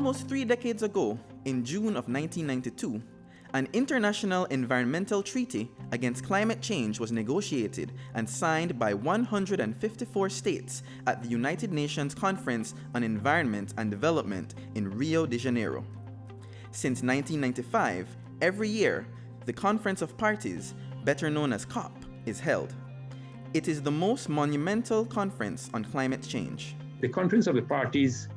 Almost 3 decades ago, in June of 1992, an international environmental treaty against climate change was negotiated and signed by 154 states at the United Nations Conference on Environment and Development in Rio de Janeiro. Since 1995, every year, the Conference of Parties, better known as COP, is held. It is the most monumental conference on climate change. The Conference of the Parties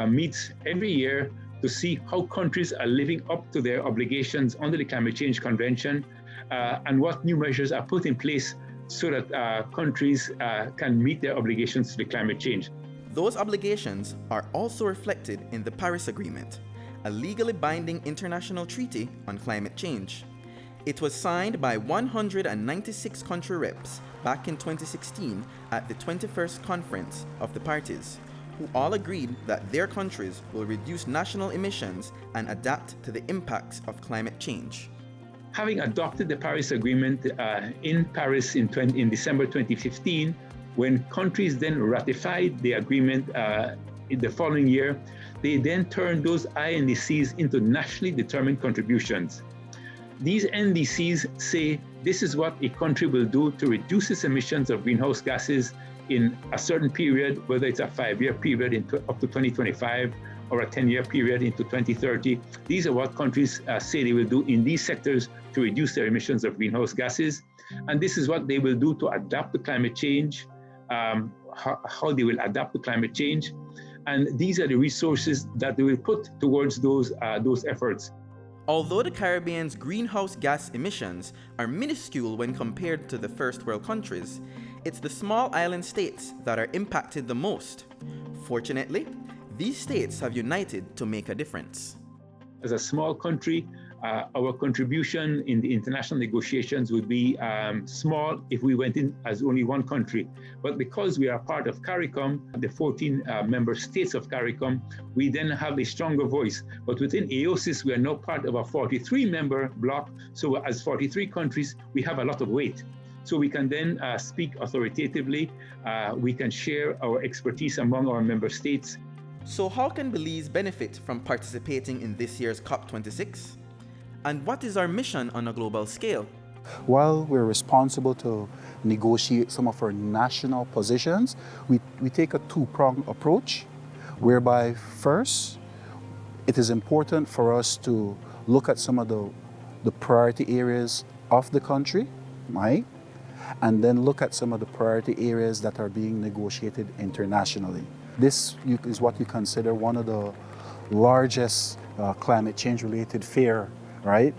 meets every year to see how countries are living up to their obligations under the Climate Change Convention and what new measures are put in place so that countries can meet their obligations to the climate change. Those obligations are also reflected in the Paris Agreement, a legally binding international treaty on climate change. It was signed by 196 country reps back in 2016 at the 21st Conference of the Parties, who all agreed that their countries will reduce national emissions and adapt to the impacts of climate change. Having adopted the Paris Agreement in Paris in December 2015, when countries then ratified the agreement in the following year, they then turned those INDCs into nationally determined contributions. These NDCs say this is what a country will do to reduce its emissions of greenhouse gases in a certain period, whether it's a 5-year period up to 2025 or a 10-year period into 2030. These are what countries say they will do in these sectors to reduce their emissions of greenhouse gases. And this is what they will do to adapt to climate change, how they will adapt to climate change. And these are the resources that they will put towards those efforts. Although the Caribbean's greenhouse gas emissions are minuscule when compared to the first world countries, it's the small island states that are impacted the most. Fortunately, these states have united to make a difference. As a small country, our contribution in the international negotiations would be small if we went in as only one country. But because we are part of CARICOM, the 14 member states of CARICOM, we then have a stronger voice. But within AOSIS, we are now part of a 43-member bloc. So as 43 countries, we have a lot of weight. So we can then speak authoritatively. We can share our expertise among our member states. So how can Belize benefit from participating in this year's COP26? And what is our mission on a global scale? While we're responsible to negotiate some of our national positions, we take a two-pronged approach, whereby first, it is important for us to look at some of the priority areas of the country, right? And then look at some of the priority areas that are being negotiated internationally. This is what you consider one of the largest climate change related fair, right,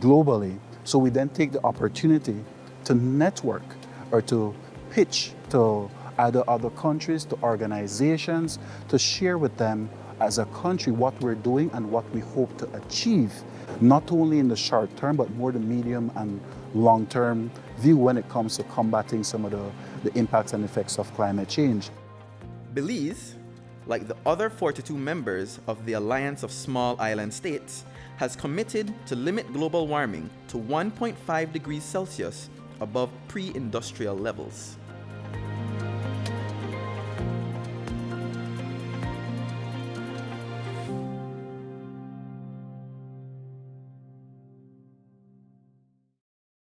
globally. So we then take the opportunity to network or to pitch to either other countries, to organizations, to share with them as a country what we're doing and what we hope to achieve, not only in the short term, but more the medium and long-term view when it comes to combating some of the impacts and effects of climate change. Belize, like the other 42 members of the Alliance of Small Island States, has committed to limit global warming to 1.5 degrees Celsius above pre-industrial levels.